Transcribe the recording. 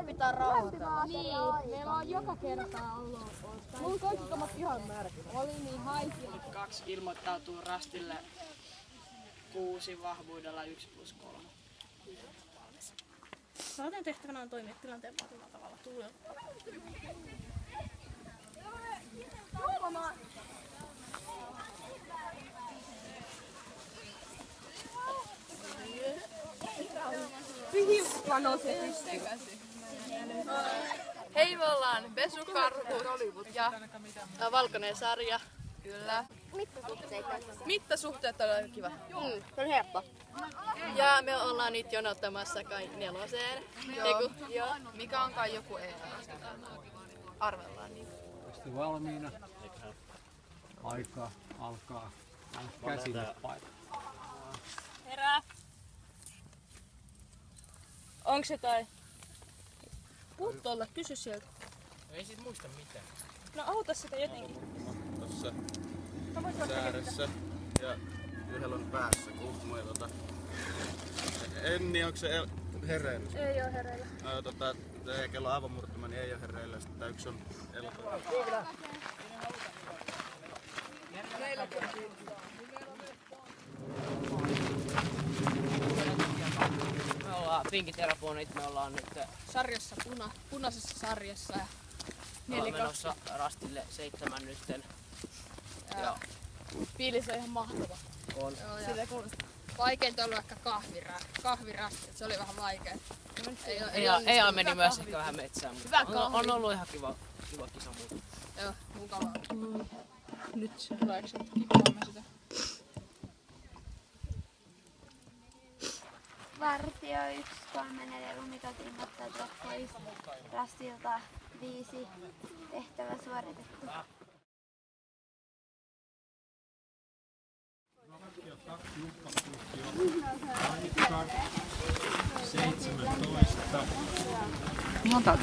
pitää rauhoitella. Niin, meillä on joka kerta ollut. Mulla on kaikki kamat ihan märkät. Oli niin haisia. 2 ilmoittautuu rastille 6 vahvuudella 1+3. Saaten tehtävänä on toimia tilanteen vaatimalla tavalla tuulella. Hei, me ollaan Pesukarhut ja Valkoinen sarja. kyllä. Mittasuhteet on aika kiva. Se on helppo. Ja me ollaan nyt jonottamassa kai 4:een. Joo. Mikä on kai joku E? Arvellaan niin. Sitten valmiina. Aika alkaa käsille painaa. Herää. Onks jotain? Puhut tuolla, kysy sieltä. Ei sit muista mitään. No auta sitä jotenkin. Tossa Mä voin vaikka sääressä ja yhdellä on päässä kuhmoja Enni, onko se hereillä? Ei oo hereillä. Teidän kello on aivan murtuma, niin ei oo hereillä. Sitten tää yksi on elokuva. Me ollaan Pinkiterafonit, me ollaan nyt Sarjassa, punaisessa sarjassa. Ja ollaan menossa rastille 7 nytten. ja fiilis on ihan mahtava. On. Sillä vaikeinta oli ehkä kahvirasti, se oli vähän vaikea. Eija meni myös ehkä vähän metsään, Hyvä mutta on ollut ihan kiva kisa muuten. Joo, mukavaa. Nyt se tuleeko se kippaamme sitä? Vartio 134 Lumikot ilmoittautua pois. Rastilta 5 tehtävä suoritettu. Monta